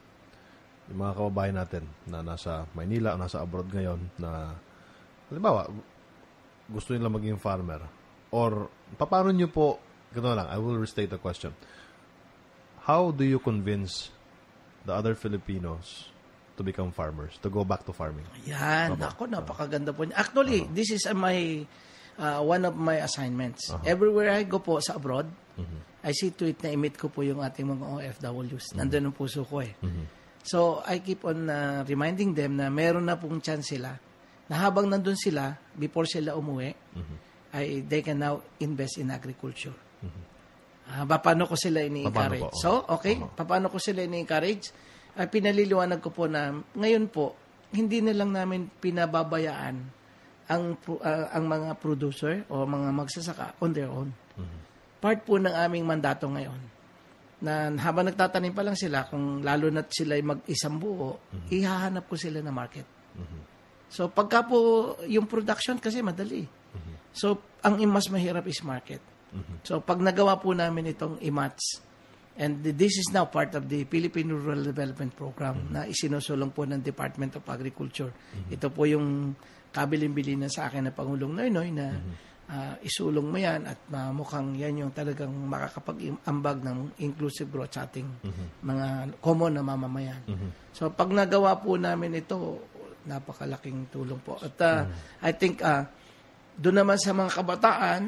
kababayan natin na nasa Maynila o nasa abroad ngayon na halimbawa gusto nila maging farmer, or paano nyo po, gano'n lang, I will restate the question. How do you convince the other Filipinos to become farmers, to go back to farming? Yan, ako, napakaganda po. Actually, this is one of my assignments. Everywhere I go po sa abroad, I see to it na i-meet ko po yung ating mga OFWs. Nandun ang puso ko eh. So, I keep on reminding them na meron na pong chance sila na habang nandun sila, before sila umuwi, they can now invest in agriculture. Paano ko sila ini-encourage? So, okay, paano ko sila ini-encourage? Pinaliliwanag ko po na ngayon po, hindi na lang namin pinababayaan ang mga producer o mga magsasaka on their own. Part po ng aming mandato ngayon na habang nagtatanim pa lang sila, kung lalo na sila mag-isang buo, ihahanap ko sila na market. So, pagka po yung production kasi madali. So, ang mas mahirap is market. So, pag nagawa po namin itong IMATS, and this is now part of the Philippine Rural Development Program na isinusulong po ng Department of Agriculture. Ito po yung kabilin-bilin na sa akin na Pangulong Noynoy na isulong mo yan at mukhang yan yung talagang makakapag-ambag ng inclusive growth sa ating mga common na mamamayan. So, pag nagawa po namin ito, napakalaking tulong po. At I think doon naman sa mga kabataan,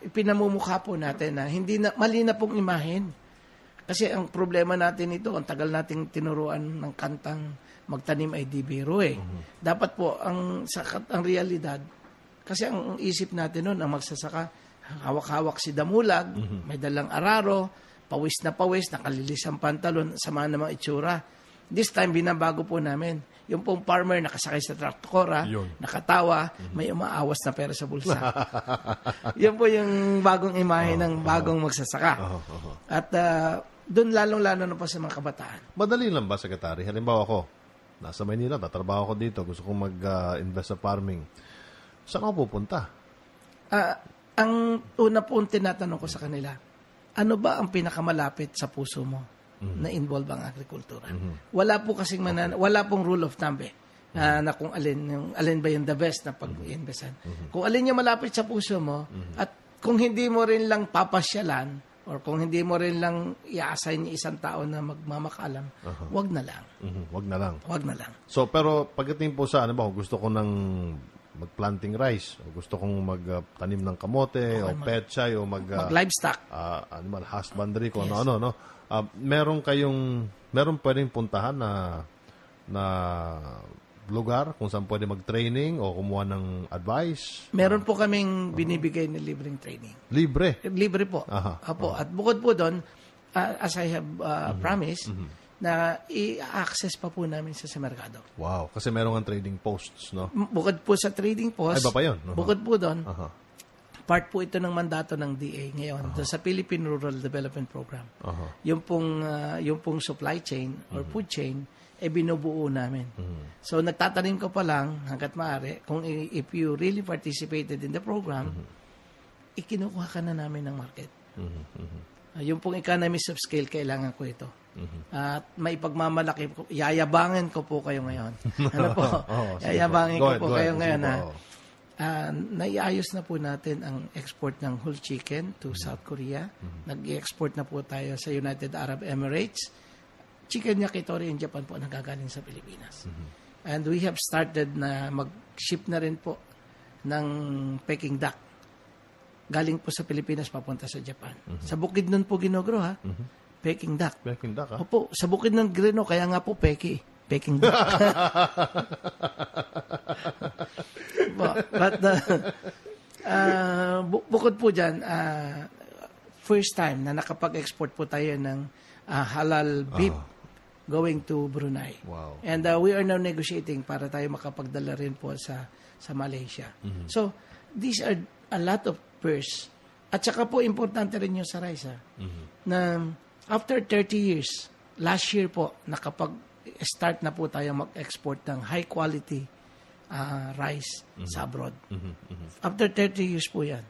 ipinamumukha po natin na hindi na, mali na pong imahin. Kasi ang problema natin ito, ang tagal nating tinuruan ng kantang magtanim ay di biro eh. Dapat po, ang realidad, kasi ang isip natin noon, ang magsasaka, hawak-hawak si damulag, may dalang araro, pawis, nakalilis ang pantalon, sama namang itsura. This time, binabago po namin. Yung pong farmer nakasakay sa traktora, nakatawa, may umaawas na pera sa bulsa. Yan po yung bagong imahe ng bagong magsasaka. At doon lalong-lalo na po sa mga kabataan. Madali lang ba, Secretary? Halimbawa ako, nasa Maynila, tatrabaho ko dito, gusto kong mag-invest sa farming. Saan ako pupunta? Ang una po tinatanong ko sa kanila, ano ba ang pinakamalapit sa puso mo na involve ang agrikultura? Wala po kasing wala pong rule of thumb na kung alin ba yung the best na pag-investan. Kung alin yung malapit sa puso mo at kung hindi mo rin lang papasyalan or kung hindi mo rin lang i-assign isang tao na magmamakaalam, wag na lang. Wag na lang. Wag na lang. So, pero pagdating po sa, kung gusto ko ng mag-planting rice, o gusto kong mag-tanim ng kamote, o pechay, o Mag-livestock. animal husbandry, kung ano, no? Meron pwedeng puntahan na lugar kung saan pwede mag-training o kumuha ng advice? Meron po kaming binibigay na libreng training. Libre? Libre po. Apo. At bukod po doon, as I have promised, na i-access pa po namin sa merkado. Wow. Kasi meron ang trading posts, no? Bukod po sa trading post, Ay, ba pa yun? Bukod po doon, part po ito ng mandato ng DA ngayon sa Philippine Rural Development Program. Yung pong supply chain or food chain, binubuo namin. So, nagtatanim ka pa lang hanggat maaari. Kung if you really participated in the program, ikinukuha ka na namin ng market. Yung pong economies of scale, kailangan ko ito. At may pagmamalaki ko, yayabangan ko po kayo ngayon. Ano po? Yayabangin ko po kayo ngayon. Naiayos na po natin ang export ng whole chicken to South Korea. Nag-i-export na po tayo sa United Arab Emirates. Chicken yakitori in Japan po nagagaling sa Pilipinas. And we have started na mag-ship na rin po ng Peking duck. Galing po sa Pilipinas papunta sa Japan. Sa bukid nun po ginogro Peking duck. Peking duck, ha? Opo, sa bukid ng Greno, kaya nga po Peking duck. But bukod po dyan, first time na nakapag-export po tayo ng halal beef going to Brunei. Wow. And we are now negotiating para tayo makapagdala rin po sa Malaysia. So, these are a lot of purse. At saka po, importante rin yung sa rice. Na after 30 years, last year po, nakapag-start na po tayo mag-export ng high quality rice sa abroad. After 30 years po yan.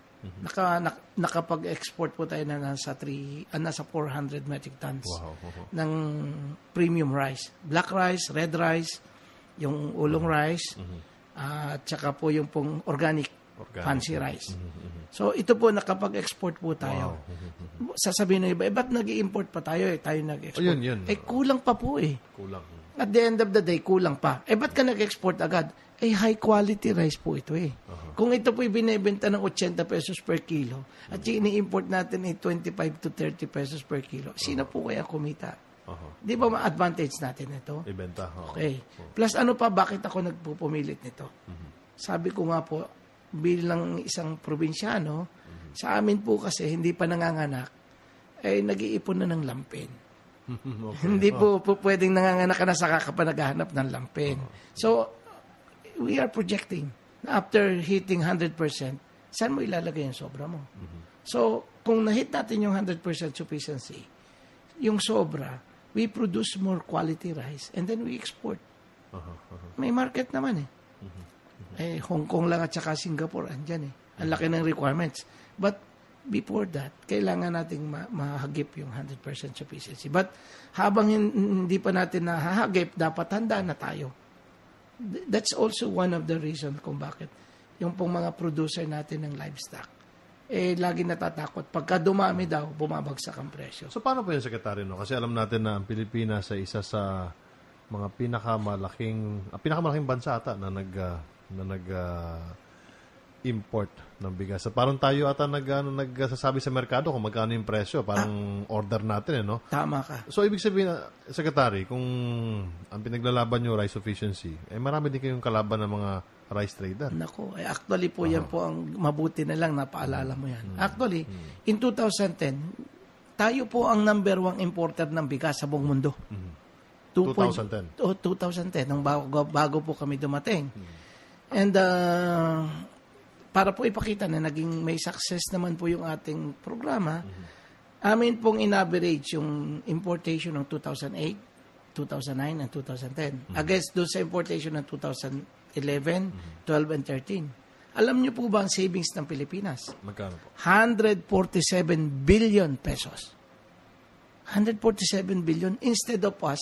Nakapag-export po tayo na nasa 400 metric tons ng premium rice. Black rice, red rice, yung ulong rice, at saka po yung pong organic fancy rice. So, ito po, nakapag-export po tayo. Sasabihin na iba, ba't nag-i-import pa tayo? Tayo nag-export. Yun. Kulang pa po Kulang. At the end of the day, kulang pa. Ba't ka nag-export agad? High quality rice po ito Kung ito po binibenta ng 80 pesos per kilo at ini-import natin 25 to 30 pesos per kilo, sino po kaya kumita? Di ba ma-advantage natin ito? Ibenta. Okay. Plus ano pa, bakit ako nagpupumilit nito? Sabi ko nga po, bilang isang probinsyano, sa amin po kasi hindi pa nanganganak, nag-iipon na ng lampin. Hindi po pwedeng nanganganak ka na saka ka pa naghahanap ng lampin. So, we are projecting na after hitting 100%, saan mo ilalagay yung sobra mo? So, kung na-hit natin yung 100% sufficiency, yung sobra, we produce more quality rice and then we export. May market naman Hong Kong lang at saka Singapore, andyan Ang laki ng requirements. But before that, kailangan nating mahagip yung 100% sufficiency. But habang hindi pa natin nahahagip, dapat handaan na tayo. That's also one of the reasons kung bakit yung pong mga producer natin ng livestock lagi natatakot. Pagka dumami daw, bumabagsak ang presyo. So, paano po yung Secretary, no? Kasi alam natin na ang Pilipinas ay isa sa mga pinakamalaking bansa ata na import ng bigas. Parang tayo ata nagsasabi sa merkado kung magkano yung presyo. Parang order natin, no? Tama ka. So, ibig sabihin, Secretary, kung ang pinaglalaban nyo rice sufficiency, marami din kayong kalaban ng mga rice trader. Nako, actually po yan po ang mabuti na lang, napaalala mo yan. Actually, in 2010, tayo po ang number 1 importer ng bigas sa buong mundo. 2010? 2010, nung bago po kami dumating. And para po ipakita na naging may success naman po yung ating programa, amin pong in-average yung importation ng 2008, 2009, and 2010 against doon sa importation ng 2011, 12, and 13. Alam niyo po ba ang savings ng Pilipinas? Magkano po? 147 billion pesos. 147 billion instead of us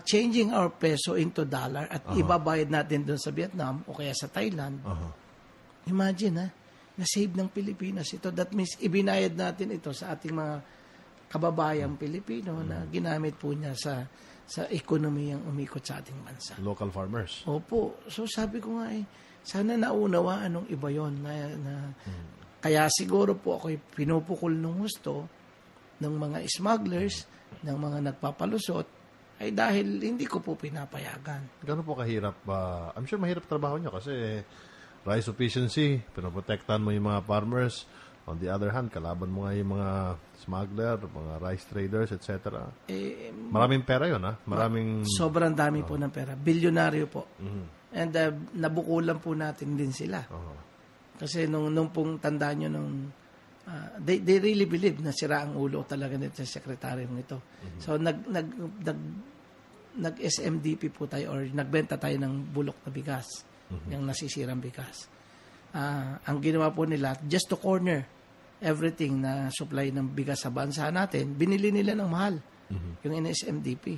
changing our peso into dollar at ibabayad natin doon sa Vietnam o kaya sa Thailand. Imagine, na-save ng Pilipinas ito. That means, ibinayad natin ito sa ating mga kababayang Pilipino na ginamit po niya sa ekonomiyang umikot sa ating bansa. Local farmers. Opo. So sabi ko nga sana naunawaan ng iba yon kaya siguro po ako pinupukol ng gusto ng mga smugglers, ng mga nagpapalusot, ay dahil hindi ko po pinapayagan. Gano'n po kahirap ba? I'm sure mahirap trabaho nyo kasi rice sufficiency, pinoprotektahan mo yung mga farmers. On the other hand, kalaban mo nga yung mga smuggler, mga rice traders, etc. Maraming pera yun, ha? Sobrang dami po ng pera. Bilyonaryo po. And nabukulan po natin din sila. Kasi nung pong tandaan nyo, they really believe na sira ang ulo talaga nito sa sekretaryo nito. So, nag-SMDP po tayo or nagbenta tayo ng bulok na bigas, yung nasisirang bigas. Ang ginawa po nila, just to corner everything na supply ng bigas sa bansa natin, binili nila ng mahal, yung NSMDP.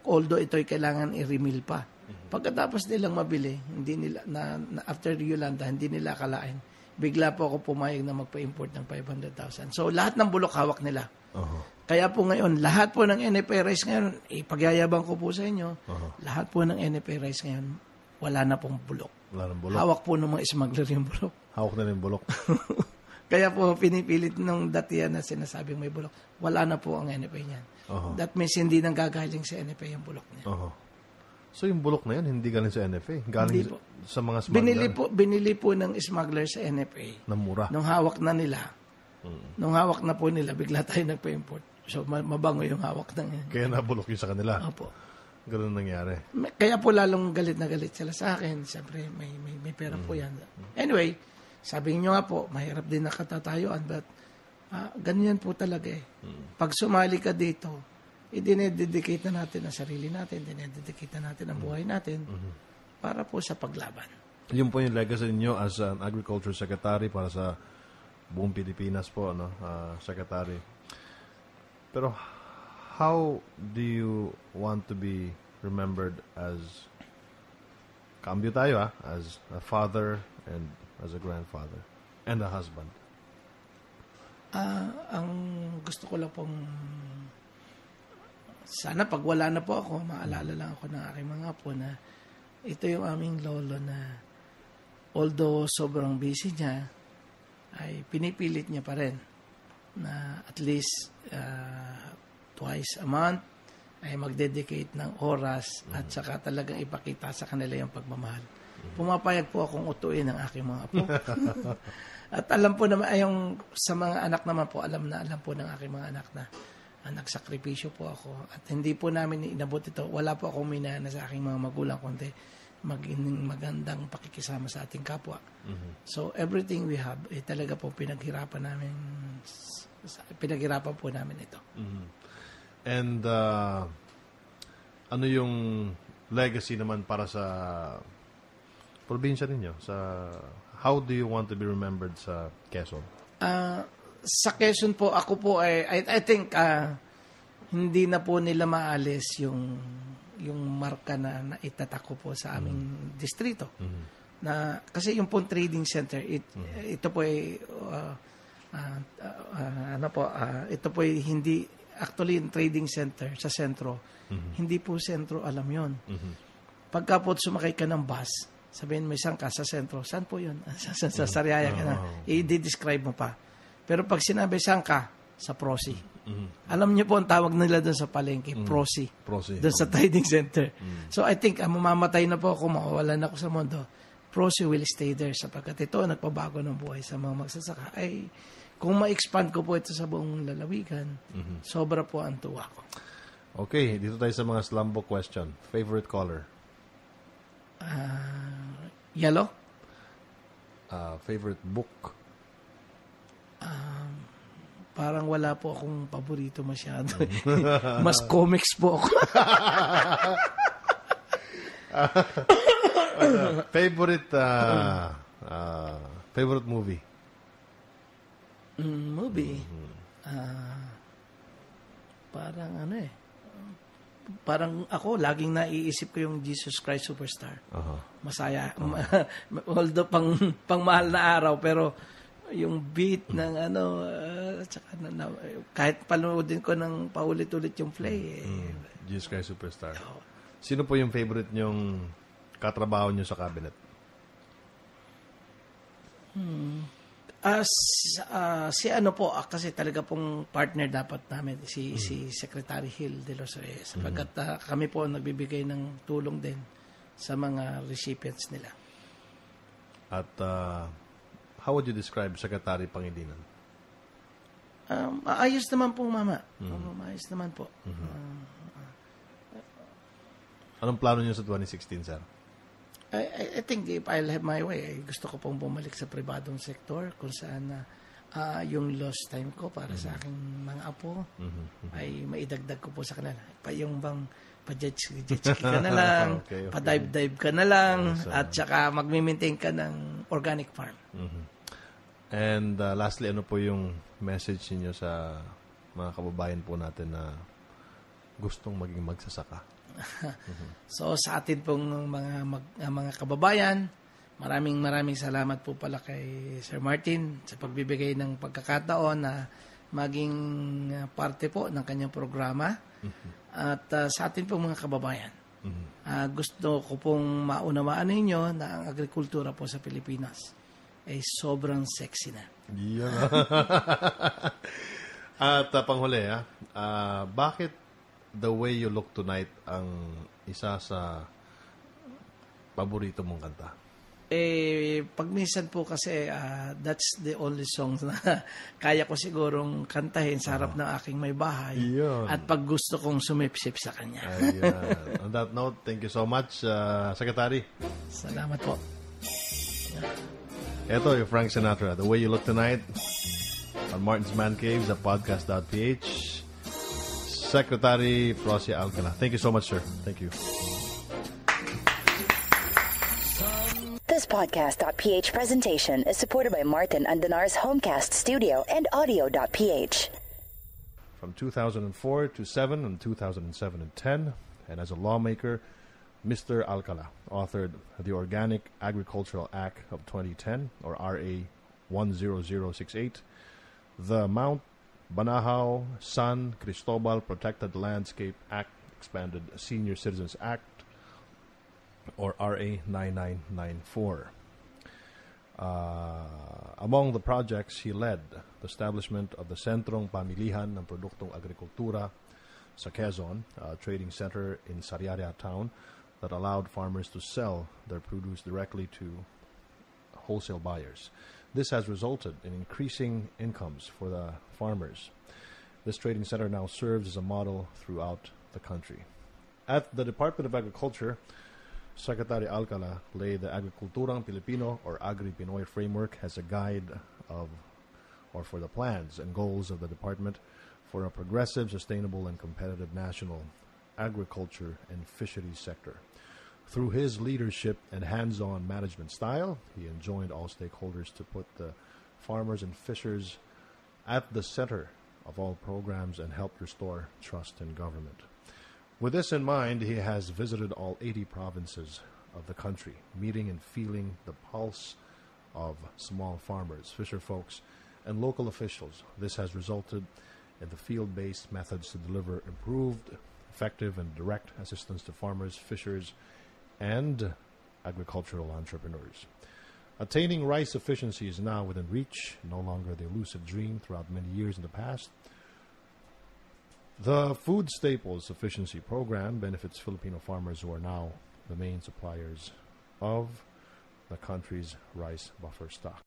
Although ito'y kailangan i-remill pa. Pagkatapos nilang mabili, hindi nila, after Yolanda, hindi nila akalain, bigla po ako pumayag na magpa-import ng 500,000. So, lahat ng bulok hawak nila. Kaya po ngayon, lahat po ng NFA rice ngayon, ipagyayabang ko po sa inyo, lahat po ng NFA rice ngayon, wala na pong bulok. Wala ng bulok. Hawak po ng mga smuggler yung bulok. Hawak na yung bulok. Kaya po pinipilit nung datiyan na sinasabing may bulok. Wala na po ang NFA niyan. That means hindi nang gagaling sa NFA yung bulok niya. So yung bulok na yun, hindi galing sa NFA? Galing sa mga smuggler? Binili po ng smuggler sa NFA. Na mura? Nung hawak na nila. Nung hawak na po nila, bigla tayo nagpa-import. So mabango yung hawak na yan. Kaya nabulok yung sa kanila? Opo. Ganun nangyari. Kaya po lalong galit na galit sila sa akin. Siyempre, may pera po yan. Anyway, sabi niyo nga po, mahirap din nakatatayuan. But, ganyan po talaga eh. Pag sumali ka dito, dinededicate na natin ang sarili natin, dinededicate na natin ang buhay natin para po sa paglaban. Yun po yung legacy niyo as an agriculture secretary para sa buong Pilipinas po, no? Secretary. Pero, how do you want to be remembered as, cambio tayo as a father and as a grandfather and a husband? Ang gusto ko lang pong, sana pag wala na po ako, maalala lang ako ng aking mga apo na ito yung aming lolo na although sobrang busy niya, ay pinipilit niya pa rin na at least twice a month ay magdedicate ng oras at saka talagang ipakita sa kanila yung pagmamahal. Pumapayag po akong utuin ng aking mga apo. At alam po naman, yung sa mga anak naman po, alam po ng aking mga anak na nagsakripisyo po ako. At hindi po namin inabot ito. Wala po akong minana sa aking mga magulang, kundi magandang pakikisama sa ating kapwa. So, everything we have, talaga po pinaghirapan po namin ito. And ano yung legacy naman para sa probinsya ninyo? How do you want to be remembered sa Quezon? Sa Quezon po, ako po I think hindi na po nila maalis yung marka na itatak ko po sa aming distrito. Na kasi yung pong trading center, ito po ay ito po ay hindi actually yung trading center sa sentro. Hindi po sentro alam yon. Pagka po sumakay ka ng bus, sabihin mo isang ka sa sentro, saan po yun? sa Sariaya ka na. I-describe mo pa. Pero pag sinabi saan ka, sa Prosi. Alam niyo po ang tawag nila doon sa palengke, Prosi. Doon sa trading center. So I think, mamamatay na po ako, mawawalan ako sa mundo. Prosi will stay there sapagkat ito nagpabago ng buhay sa mga magsasaka. Ay, kung ma-expand ko po ito sa buong lalawigan, sobra po ang tuwa ko. Okay, dito tayo sa mga slumbo question. Favorite color? Yellow? Favorite book? Parang wala po akong paborito masyado. Mas comics po ako. Favorite movie? Movie? Parang parang ako, laging naiisip ko yung Jesus Christ Superstar. Masaya. Although pang mahal na araw, pero yung beat ng tsaka kahit panoodin ko ng paulit-ulit yung play. Jesus Christ Superstar. Sino po yung favorite nyong katrabaho nyo sa cabinet? Si kasi talaga pong partner dapat namin, si Secretary Hill de los Reyes, sapagkat kami po nagbibigay ng tulong din sa mga recipients nila. At how would you describe Secretary Pangilinan? Ayos naman po, Mama. Ayos naman po. Anong plano niyo sa 2016, sir? I think if I'll have my way, gusto ko pong bumalik sa pribadong sektor kung saan yung lost time ko para sa aking mga apo ay maidagdag ko po sa kanila. Yung bang pa-jet-ski ka na lang, okay. pa-dive-dive ka na lang, at saka mag-maintain ka ng organic farm. And lastly, ano po yung message niyo sa mga kababayan po natin na gustong maging magsasaka? So sa atin pong mga kababayan, maraming salamat po pala kay Sir Martin sa pagbibigay ng pagkakataon na maging parte po ng kanyang programa. At sa atin pong mga kababayan, gusto ko pong maunawaan ninyo na ang agrikultura po sa Pilipinas ay sobrang sexy na. Yeah. At panghuli, bakit The Way You Look Tonight ang isa sa paborito mong kanta? Pag minsan po kasi that's the only song na kaya ko sigurong kantahin sa harap ng aking may bahay. Iyon. At pag gusto kong sumipsip sa kanya. Ayan. On that note, thank you so much, Secretary. Salamat po. Ito yung Frank Sinatra, The Way You Look Tonight on Martin's Man Cave sa podcast.ph. Secretary Prosia Alcala. Thank you so much, sir. Thank you. This podcast.ph presentation is supported by Martin Andanar's Homecast Studio and Audio.ph. From 2004 to 7 and 2007 and 10, and as a lawmaker, Mr. Alcala authored the Organic Agricultural Act of 2010, or RA 10068, the Mount Banahaw San Cristobal Protected Landscape Act, expanded Senior Citizens Act, or RA 9994. Among the projects he led, the establishment of the Sentrong Pamilihan ng Produktong Agrikultura sa Quezon, a trading center in Sariaya town that allowed farmers to sell their produce directly to wholesale buyers. This has resulted in increasing incomes for the farmers. This trading center now serves as a model throughout the country. At the Department of Agriculture, Secretary Alcala laid the Agrikulturang Pilipino, or Agri-Pinoy framework as a guide for the plans and goals of the department for a progressive, sustainable, and competitive national agriculture and fisheries sector. Through his leadership and hands-on management style, he enjoined all stakeholders to put the farmers and fishers at the center of all programs and help restore trust in government. With this in mind, he has visited all 80 provinces of the country, meeting and feeling the pulse of small farmers, fisher folks, and local officials. This has resulted in the field-based methods to deliver improved, effective, and direct assistance to farmers, fishers, and agricultural entrepreneurs. Attaining rice efficiency is now within reach, no longer the elusive dream throughout many years in the past. The Food Staples Sufficiency Program benefits Filipino farmers who are now the main suppliers of the country's rice buffer stock.